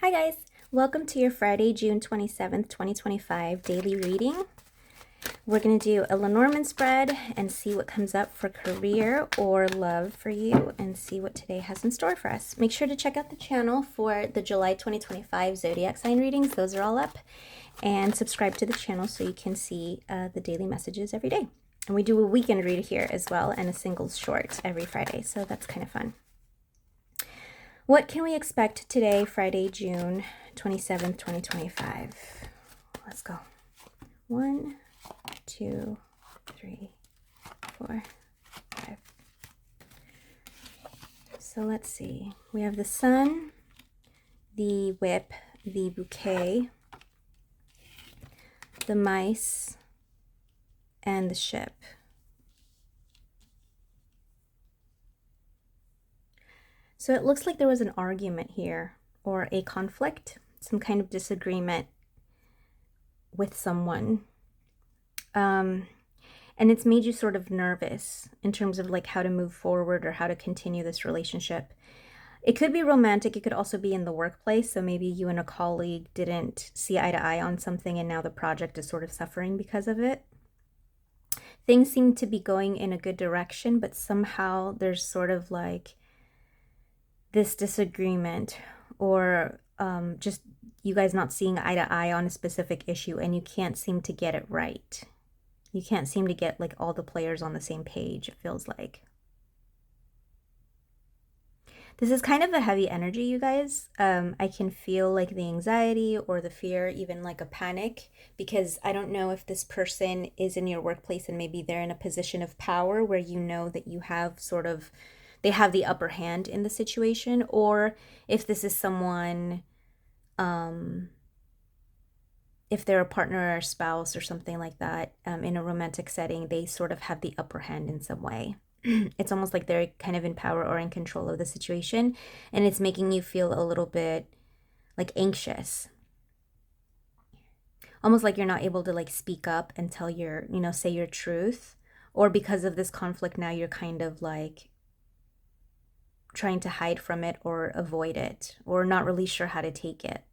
Hi guys, welcome to your Friday, June 27th, 2025 daily reading. We're going to do a Lenormand spread and see what comes up for career or love for you and see what today has in store for us. Make sure to check out the channel for the July 2025 zodiac sign readings. Those are all up. And subscribe to the channel so you can see the daily messages every day. And we do a weekend read here as well and a singles short every Friday, so that's kind of fun. What can we expect today, Friday, June 27th, 2025? Let's go. 1, 2, 3, 4, 5. So let's see. We have the sun, the whip, the bouquet, the mice, and the ship. So it looks like there was an argument here, or a conflict, some kind of disagreement with someone. And it's made you sort of nervous in terms of like how to move forward or how to continue this relationship. It could be romantic. It could also be in the workplace. So maybe you and a colleague didn't see eye to eye on something and now the project is sort of suffering because of it. Things seem to be going in a good direction, but somehow there's sort of like this disagreement or just you guys not seeing eye to eye on a specific issue and you can't seem to get it right. You can't seem to get like all the players on the same page, it feels like. This is kind of a heavy energy, you guys. I can feel like the anxiety or the fear, even like a panic, because I don't know if this person is in your workplace and maybe they're in a position of power where you know that you have sort of they have the upper hand in the situation, or if this is someone, if they're a partner or a spouse or something like that, in a romantic setting, they sort of have the upper hand in some way. It's almost like they're kind of in power or in control of the situation, and it's making you feel a little bit like anxious. Almost like you're not able to like speak up and tell your, say your truth, or because of this conflict now you're kind of like trying to hide from it or avoid it or not really sure how to take it.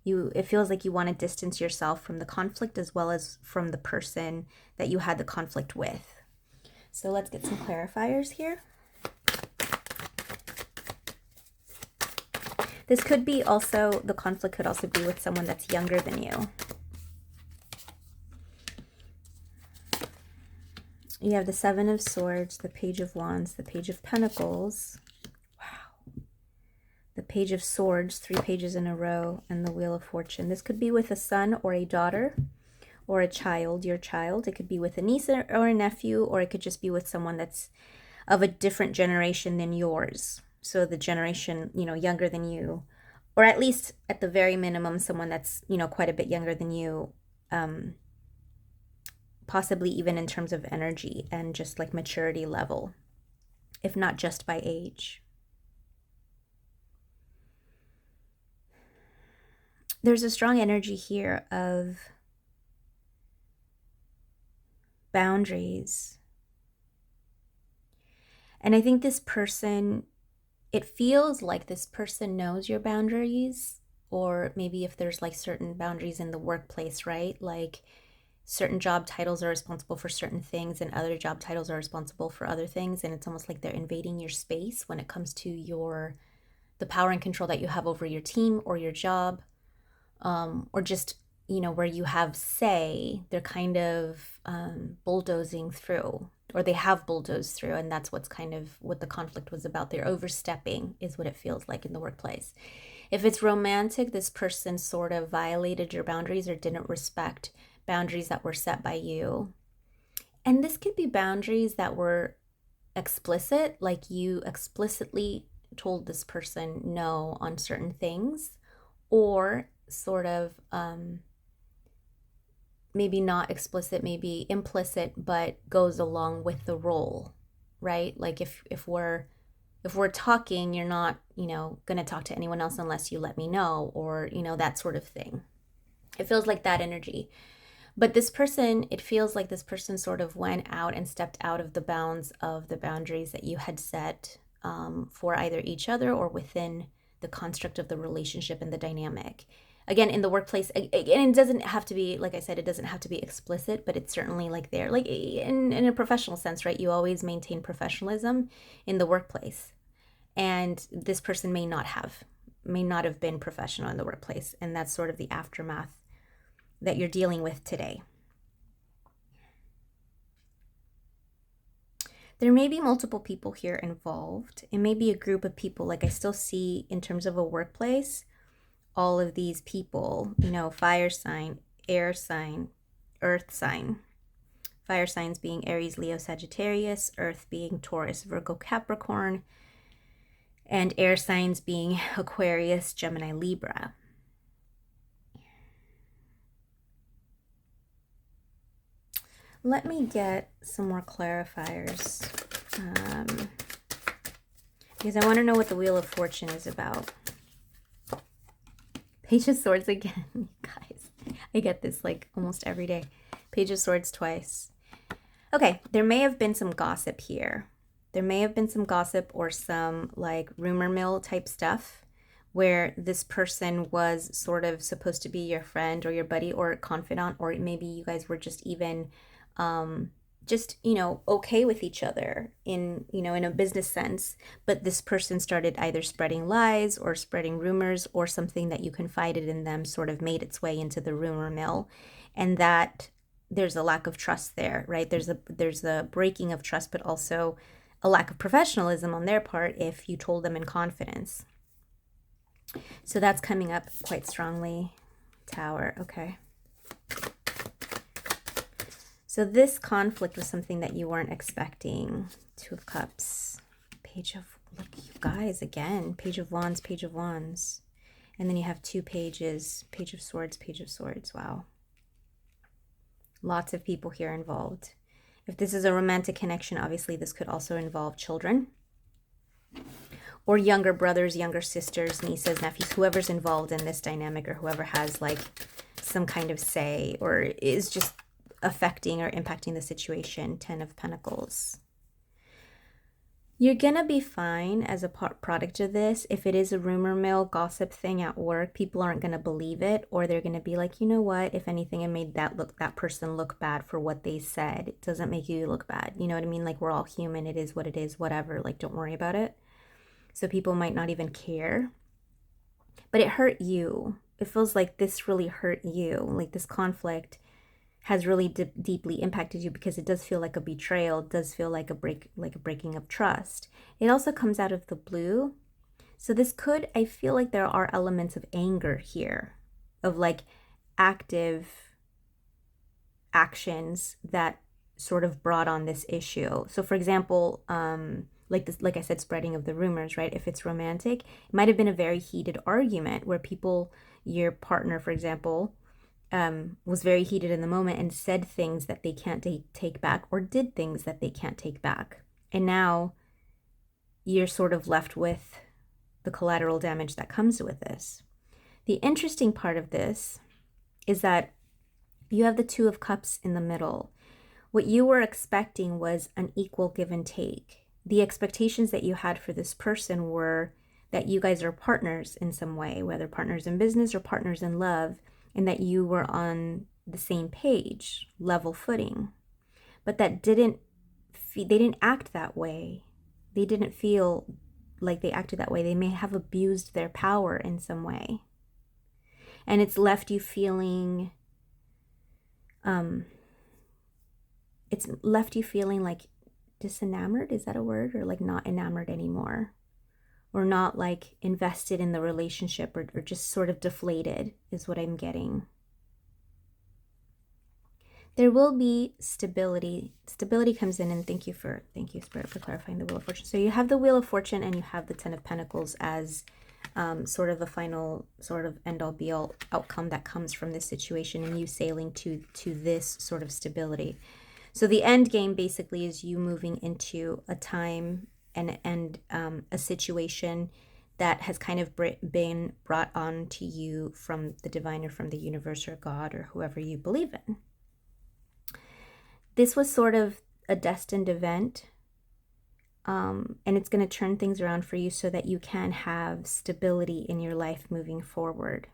It feels like you want to distance yourself from the conflict as well as from the person that you had the conflict with. So let's get some clarifiers here. This could be also, the conflict could also be with someone that's younger than you. You have the Seven of Swords, the Page of Wands, the Page of Pentacles, the Page of Swords, 3 pages in a row, and the Wheel of Fortune. This could be with a son or a daughter or a child, your child. It could be with a niece or a nephew, or it could just be with someone that's of a different generation than yours. So the generation, younger than you, or at least at the very minimum, someone that's, quite a bit younger than you, possibly even in terms of energy and just like maturity level, if not just by age. There's a strong energy here of boundaries. And I think this person, it feels like this person knows your boundaries, or maybe if there's like certain boundaries in the workplace, right? Like certain job titles are responsible for certain things and other job titles are responsible for other things. And it's almost like they're invading your space when it comes to the power and control that you have over your team or your job. Or just, where you have say, they're kind of bulldozing through, or they have bulldozed through, and that's what's kind of what the conflict was about. They're overstepping is what it feels like in the workplace. If it's romantic, this person sort of violated your boundaries or didn't respect boundaries that were set by you. And this could be boundaries that were explicit, like you explicitly told this person no on certain things, or sort of maybe not explicit, maybe implicit, but goes along with the role, right? Like if we're talking, you're not, going to talk to anyone else unless you let me know, or, that sort of thing. It feels like that energy. But this person, it feels like this person sort of went out and stepped out of the bounds of the boundaries that you had set for either each other or within the construct of the relationship and the dynamic. Again, in the workplace, and it doesn't have to be, like I said, it doesn't have to be explicit, but it's certainly like there, like in a professional sense, right? You always maintain professionalism in the workplace. And this person may not have been professional in the workplace. And that's sort of the aftermath that you're dealing with today. There may be multiple people here involved. It may be a group of people. Like I still see in terms of a workplace, all of these people, you know, fire sign, air sign, earth sign. Fire signs being Aries, Leo, Sagittarius, earth being Taurus, Virgo, Capricorn, and air signs being Aquarius, Gemini, Libra. Let me get some more clarifiers, because I want to know what the Wheel of Fortune is about. Page of Swords again, guys. I get this like almost every day. Page of Swords twice. Okay, there may have been some gossip here. There may have been some gossip or some like rumor mill type stuff where this person was sort of supposed to be your friend or your buddy or confidant, or maybe you guys were just even you know, okay with each other in, you know, in a business sense, but this person started either spreading lies or spreading rumors, or something that you confided in them sort of made its way into the rumor mill, and that there's a lack of trust there, right? There's a breaking of trust, but also a lack of professionalism on their part if you told them in confidence. So that's coming up quite strongly. Tower, okay. So this conflict was something that you weren't expecting. Two of Cups, Page of, look, you guys, again, Page of Wands, Page of Wands. And then you have two pages, Page of Swords, Page of Swords. Wow. Lots of people here involved. If this is a romantic connection, obviously this could also involve children or younger brothers, younger sisters, nieces, nephews, whoever's involved in this dynamic, or whoever has like some kind of say or is just affecting or impacting the situation. 10 of Pentacles. You're gonna be fine as a product of this. If it is a rumor mill gossip thing at work, people aren't gonna believe it, or they're gonna be like, you know what, if anything, it made that person look bad for what they said. It doesn't make you look bad. You know what I mean? Like, we're all human. It is what it is, whatever. Like, don't worry about it. So people might not even care, but it hurt you. It feels like this really hurt you. Like, this conflict has really deeply impacted you, because it does feel like a betrayal. It does feel like a breaking of trust. It also comes out of the blue. So this could, I feel like there are elements of anger here, of like active actions that sort of brought on this issue. So for example, like I said, spreading of the rumors, right? If it's romantic, it might have been a very heated argument where people, your partner, for example, was very heated in the moment and said things that they can't take back, or did things that they can't take back. And now you're sort of left with the collateral damage that comes with this. The interesting part of this is that you have the Two of Cups in the middle. What you were expecting was an equal give and take. The expectations that you had for this person were that you guys are partners in some way, whether partners in business or partners in love, and that you were on the same page, level footing. But that they didn't act that way. They didn't feel like they acted that way. They may have abused their power in some way. And it's left you feeling, like disenamored, is that a word? Or like not enamored anymore. Or not like invested in the relationship, or just sort of deflated is what I'm getting. There will be stability. Stability comes in, and thank you Spirit for clarifying the Wheel of Fortune. So you have the Wheel of Fortune and you have the 10 of Pentacles as sort of the final sort of end all be all outcome that comes from this situation, and you sailing to this sort of stability. So the end game basically is you moving into a time and a situation that has kind of been brought on to you from the divine, or from the universe, or God, or whoever you believe in. This was sort of a destined event, And it's going to turn things around for you so that you can have stability in your life moving forward.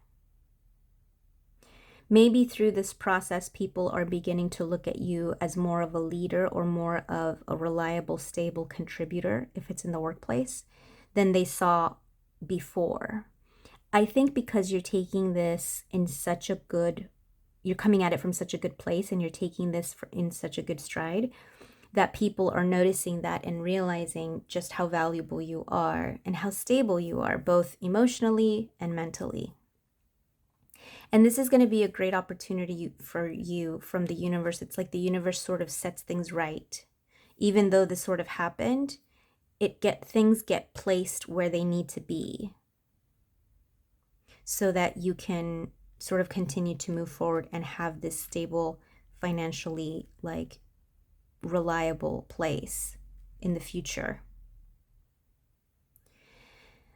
Maybe through this process, people are beginning to look at you as more of a leader or more of a reliable, stable contributor, if it's in the workplace, than they saw before. I think because you're taking this in such a good, you're coming at it from such a good place and you're taking this in such a good stride, that people are noticing that and realizing just how valuable you are and how stable you are, both emotionally and mentally. And this is going to be a great opportunity for you from the universe. It's like the universe sort of sets things right. Even though this sort of happened, things get placed where they need to be so that you can sort of continue to move forward and have this stable, financially like reliable place in the future.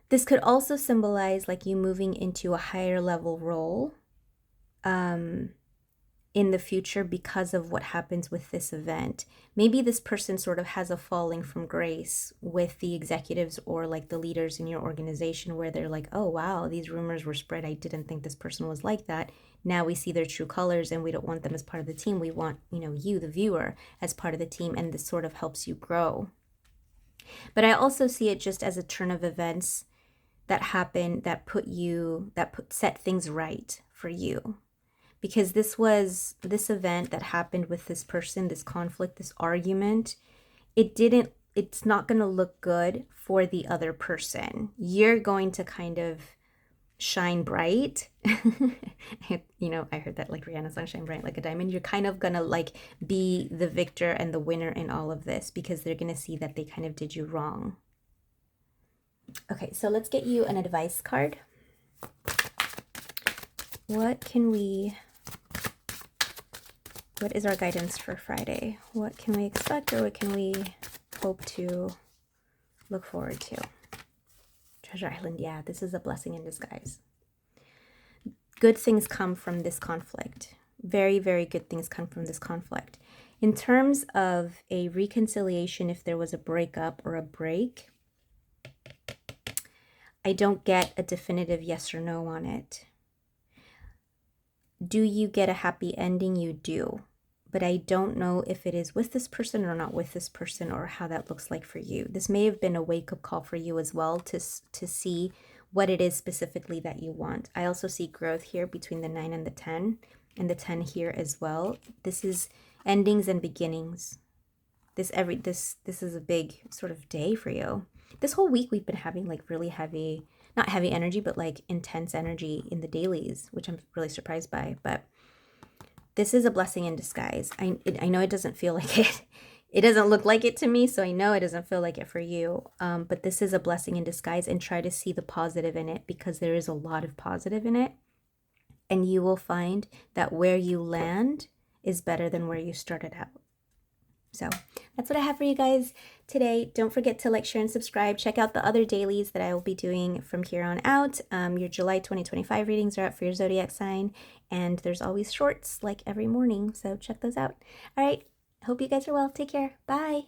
This could also symbolize like you moving into a higher level role in the future because of what happens with this event. Maybe this person sort of has a falling from grace with the executives or like the leaders in your organization where they're like, oh wow, these rumors were spread. I didn't think this person was like that. Now we see their true colors and we don't want them as part of the team. We want, you, the viewer, as part of the team, and this sort of helps you grow. But I also see it just as a turn of events that happen that set things right for you. Because this event that happened with this person, this conflict, this argument, it's not going to look good for the other person. You're going to kind of shine bright. I heard that like Rihanna song, shine bright like a diamond. You're kind of going to like be the victor and the winner in all of this because they're going to see that they kind of did you wrong. Okay, so let's get you an advice card. What is our guidance for Friday? What can we expect, or what can we hope to look forward to? Treasure Island, yeah, this is a blessing in disguise. Good things come from this conflict. Very, very good things come from this conflict. In terms of a reconciliation, if there was a breakup or a break, I don't get a definitive yes or no on it. Do you get a happy ending? You do. But I don't know if it is with this person or not with this person, or how that looks like for you. This may have been a wake-up call for you as well to see what it is specifically that you want. I also see growth here between the 9 and the 10, and the 10 here as well. This is endings and beginnings. This is a big sort of day for you. This whole week we've been having like really heavy, not heavy energy, but like intense energy in the dailies, which I'm really surprised by. But this is a blessing in disguise. I know it doesn't feel like it. It doesn't look like it to me, so I know it doesn't feel like it for you. But this is a blessing in disguise, and try to see the positive in it because there is a lot of positive in it. And you will find that where you land is better than where you started out. So that's what I have for you guys today. Don't forget to like, share, and subscribe. Check out the other dailies that I will be doing from here on out. Your July 2025 readings are out for your zodiac sign. And there's always shorts like every morning. So check those out. All right. Hope you guys are well. Take care. Bye.